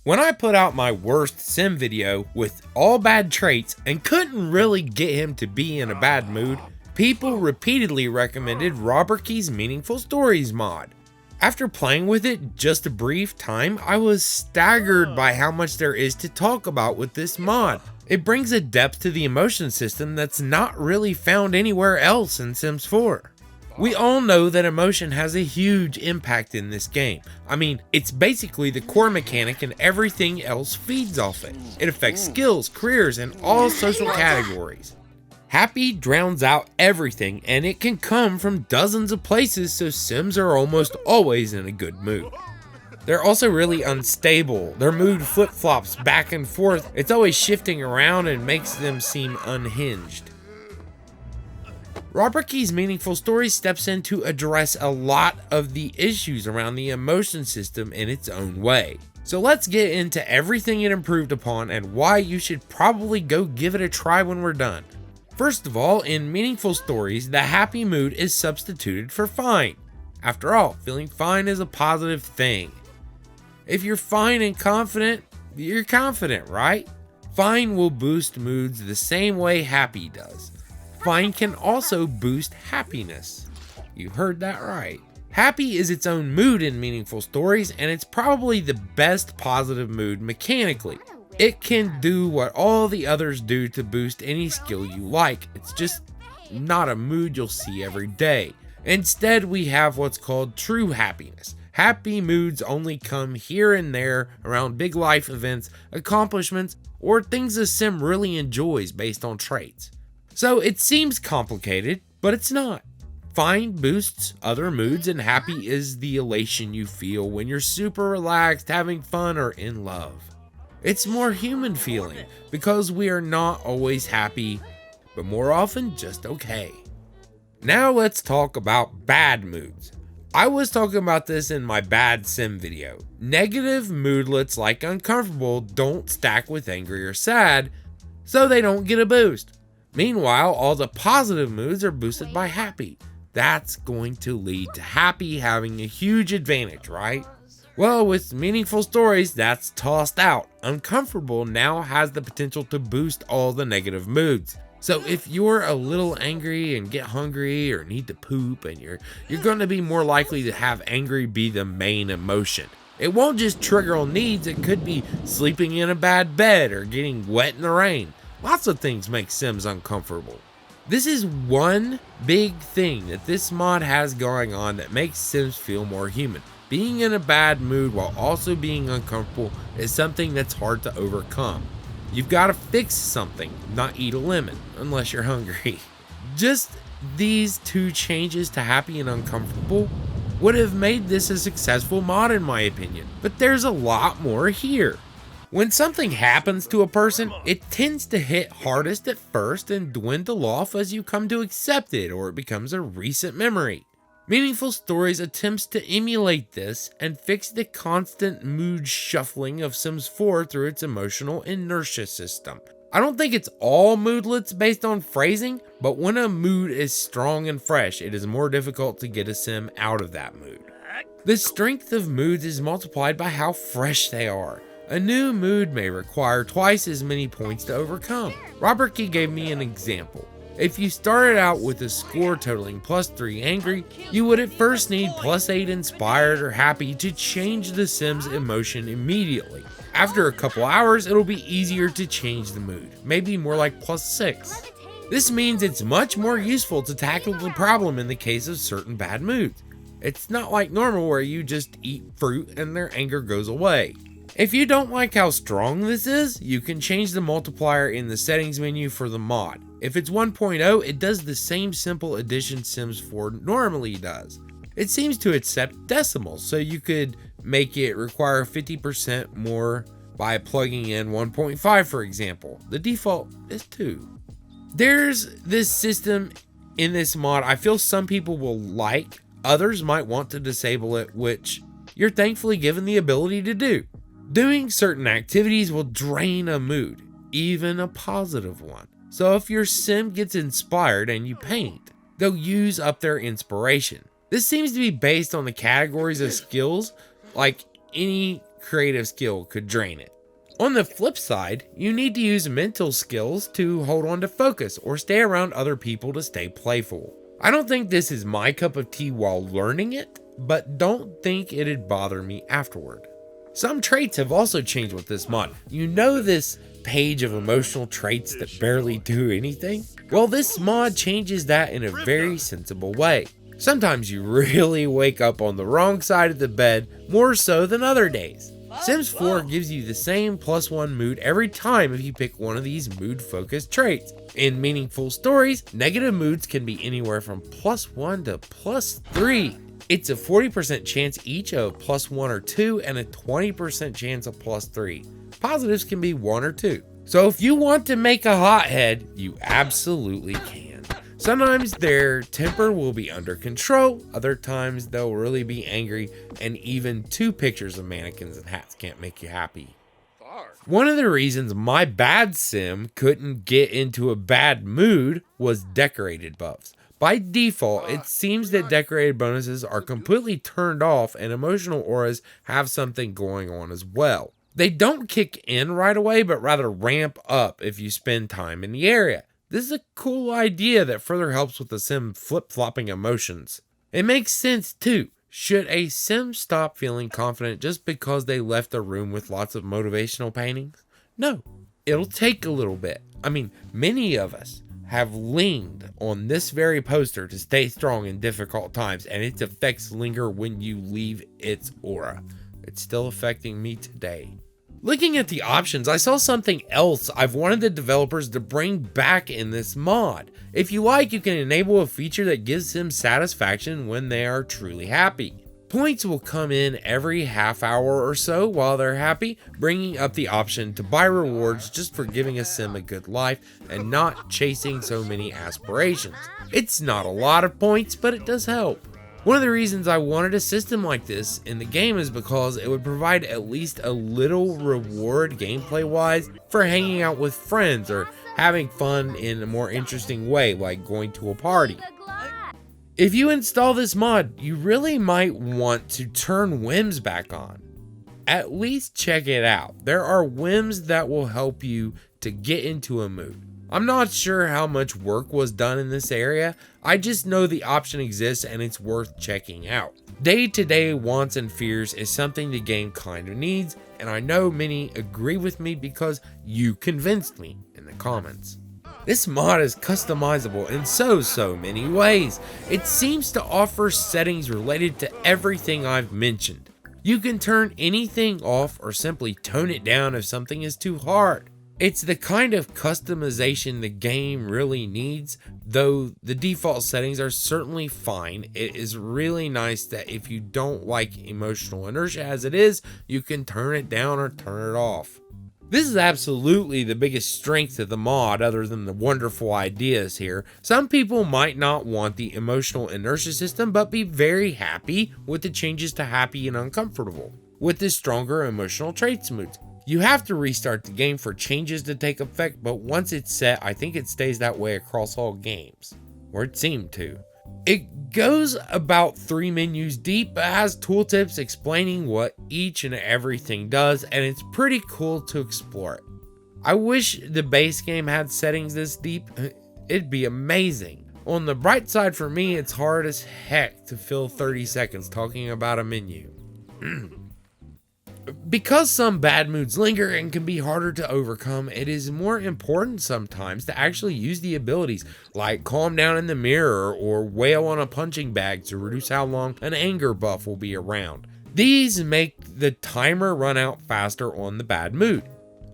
When I put out my worst sim video with all bad traits and couldn't really get him to be in a bad mood, people repeatedly recommended roBurky's Meaningful Stories mod. After playing with it just a brief time, I was staggered by how much there is to talk about with this mod. It brings a depth to the emotion system that's not really found anywhere else in Sims 4. We all know that emotion has a huge impact in this game. I mean, it's basically the core mechanic and everything else feeds off it. It affects skills, careers, and all social categories. Happy drowns out everything, and it can come from dozens of places, so Sims are almost always in a good mood. They're also really unstable. Their mood flip-flops back and forth. It's always shifting around and makes them seem unhinged. roBurky's Meaningful Stories steps in to address a lot of the issues around the emotion system in its own way. So let's get into everything it improved upon and why you should probably go give it a try when we're done. First of all, in Meaningful Stories, the happy mood is substituted for fine. After all, feeling fine is a positive thing. If you're fine and confident, you're confident, right? Fine will boost moods the same way happy does. Fine can also boost happiness. You heard that right. Happy is its own mood in Meaningful Stories, and it's probably the best positive mood mechanically. It can do what all the others do to boost any skill you like. It's just not a mood you'll see every day. Instead, we have what's called true happiness. Happy moods only come here and there around big life events, accomplishments, or things a sim really enjoys based on traits. So it seems complicated, but it's not. Fine boosts other moods, and happy is the elation you feel when you're super relaxed, having fun, or in love. It's more human feeling because we are not always happy, but more often just okay. Now let's talk about bad moods. I was talking about this in my bad sim video. Negative moodlets like uncomfortable don't stack with angry or sad, so they don't get a boost. Meanwhile, all the positive moods are boosted by happy. That's going to lead to happy having a huge advantage, right? Well, with Meaningful Stories, that's tossed out. Uncomfortable now has the potential to boost all the negative moods. So if you're a little angry and get hungry or need to poop, and you're going to be more likely to have angry be the main emotion. It won't just trigger on needs, it could be sleeping in a bad bed or getting wet in the rain. Lots of things make Sims uncomfortable. This is one big thing that this mod has going on that makes Sims feel more human. Being in a bad mood while also being uncomfortable is something that's hard to overcome. You've got to fix something, not eat a lemon, unless you're hungry. Just these two changes to happy and uncomfortable would have made this a successful mod in my opinion, but there's a lot more here. When something happens to a person, it tends to hit hardest at first and dwindle off as you come to accept it or it becomes a recent memory. Meaningful Stories attempts to emulate this and fix the constant mood shuffling of Sims 4 through its emotional inertia system. I don't think it's all moodlets based on phrasing, but when a mood is strong and fresh, it is more difficult to get a sim out of that mood. The strength of moods is multiplied by how fresh they are. A new mood may require twice as many points to overcome. roBurky gave me an example. If you started out with a score totaling +3 angry, you would at first need +8 inspired or happy to change the Sim's emotion immediately. After a couple hours, it'll be easier to change the mood, maybe more like +6. This means it's much more useful to tackle the problem in the case of certain bad moods. It's not like normal where you just eat fruit and their anger goes away. If you don't like how strong this is, you can change the multiplier in the settings menu for the mod. If it's 1.0, it does the same simple addition Sims 4 normally does. It seems to accept decimals, so you could make it require 50% more by plugging in 1.5 for example. The default is 2. There's this system in this mod I feel some people will like, others might want to disable it, which you're thankfully given the ability to do. Doing certain activities will drain a mood, even a positive one. So if your sim gets inspired and you paint, they'll use up their inspiration. This seems to be based on the categories of skills, like any creative skill could drain it. On the flip side, you need to use mental skills to hold on to focus or stay around other people to stay playful. I don't think this is my cup of tea while learning it, but don't think it'd bother me afterward. Some traits have also changed with this mod. You know this page of emotional traits that barely do anything? Well, this mod changes that in a very sensible way. Sometimes you really wake up on the wrong side of the bed, more so than other days. Sims 4 gives you the same +1 mood every time if you pick one of these mood-focused traits. In meaningful stories, negative moods can be anywhere from +1 to +3. It's a 40% chance each of +1 or 2 and a 20% chance of +3. Positives can be 1 or 2. So if you want to make a hothead, you absolutely can. Sometimes their temper will be under control, other times they'll really be angry, and even 2 pictures of mannequins and hats can't make you happy. One of the reasons my bad sim couldn't get into a bad mood was decorated buffs. By default, it seems that decorated bonuses are completely turned off and emotional auras have something going on as well. They don't kick in right away, but rather ramp up if you spend time in the area. This is a cool idea that further helps with the sim flip-flopping emotions. It makes sense too. Should a sim stop feeling confident just because they left a room with lots of motivational paintings? No, it'll take a little bit. I mean, many of us have leaned on this very poster to stay strong in difficult times, and its effects linger when you leave its aura. It's still affecting me today. Looking at the options, I saw something else I've wanted the developers to bring back in this mod. If you like, you can enable a feature that gives them satisfaction when they are truly happy. Points will come in every half hour or so while they're happy, bringing up the option to buy rewards just for giving a sim a good life and not chasing so many aspirations. It's not a lot of points, but it does help. One of the reasons I wanted a system like this in the game is because it would provide at least a little reward gameplay wise for hanging out with friends or having fun in a more interesting way, like going to a party. If you install this mod, you really might want to turn whims back on. At least check it out. There are whims that will help you to get into a mood. I'm not sure how much work was done in this area, I just know the option exists and it's worth checking out. Day-to-day wants and fears is something the game kind of needs, and I know many agree with me because you convinced me in the comments. This mod is customizable in so many ways. It seems to offer settings related to everything I've mentioned. You can turn anything off or simply tone it down if something is too hard. It's the kind of customization the game really needs, though the default settings are certainly fine. It is really nice that if you don't like emotional inertia as it is, you can turn it down or turn it off. This is absolutely the biggest strength of the mod other than the wonderful ideas here. Some people might not want the emotional inertia system, but be very happy with the changes to happy and uncomfortable, with the stronger emotional traits moods. You have to restart the game for changes to take effect, but once it's set, I think it stays that way across all games, or it seemed to. It goes about 3 menus deep, but has tooltips explaining what each and everything does, and it's pretty cool to explore it. I wish the base game had settings this deep. It'd be amazing. On the bright side for me, it's hard as heck to fill 30 seconds talking about a menu. Because some bad moods linger and can be harder to overcome, it is more important sometimes to actually use the abilities like calm down in the mirror or wail on a punching bag to reduce how long an anger buff will be around. These make the timer run out faster on the bad mood.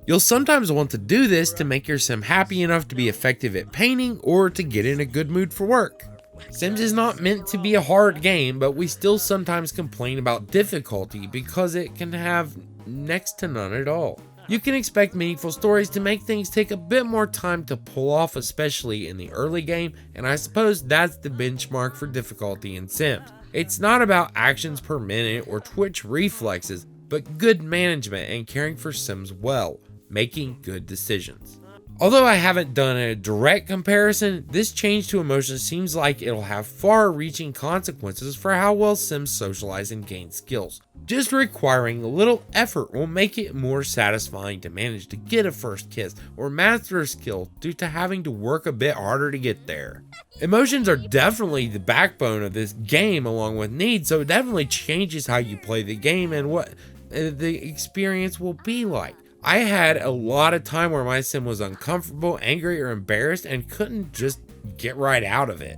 You'll sometimes want to do this to make your sim happy enough to be effective at painting or to get in a good mood for work. Sims is not meant to be a hard game, but we still sometimes complain about difficulty because it can have next to none at all. You can expect meaningful stories to make things take a bit more time to pull off, especially in the early game, and I suppose that's the benchmark for difficulty in Sims. It's not about actions per minute or twitch reflexes, but good management and caring for Sims well, making good decisions. Although I haven't done a direct comparison, this change to emotion seems like it'll have far-reaching consequences for how well Sims socialize and gain skills. Just requiring a little effort will make it more satisfying to manage to get a first kiss or master a skill due to having to work a bit harder to get there. Emotions are definitely the backbone of this game along with needs, so it definitely changes how you play the game and what the experience will be like. I had a lot of time where my sim was uncomfortable, angry, or embarrassed and couldn't just get right out of it.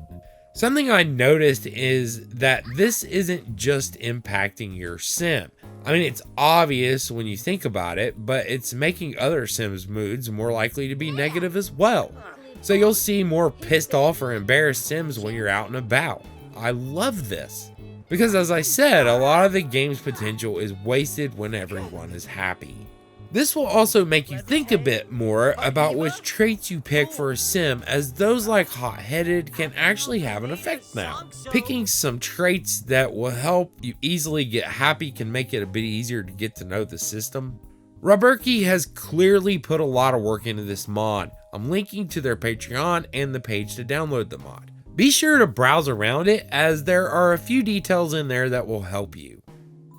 Something I noticed is that this isn't just impacting your sim. I mean, it's obvious when you think about it, but it's making other sims' moods more likely to be negative as well. So you'll see more pissed off or embarrassed sims when you're out and about. I love this. Because as I said, a lot of the game's potential is wasted when everyone is happy. This will also make you think a bit more about which traits you pick for a sim, as those like hot-headed can actually have an effect now. Picking some traits that will help you easily get happy can make it a bit easier to get to know the system. roBurky has clearly put a lot of work into this mod. I'm linking to their Patreon and the page to download the mod. Be sure to browse around it, as there are a few details in there that will help you.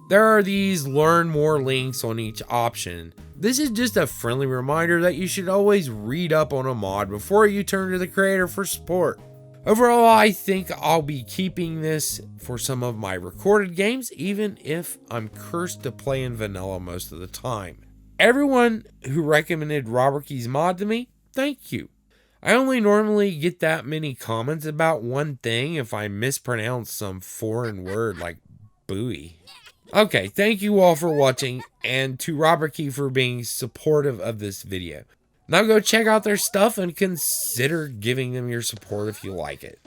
There are these learn more links on each option. This is just a friendly reminder that you should always read up on a mod before you turn to the creator for support. Overall, I think I'll be keeping this for some of my recorded games, even if I'm cursed to play in vanilla most of the time. Everyone who recommended roBurky's mod to me, thank you. I only normally get that many comments about one thing if I mispronounce some foreign word like buoy. Okay, thank you all for watching, and to roBurky for being supportive of this video. Now go check out their stuff and consider giving them your support if you like it.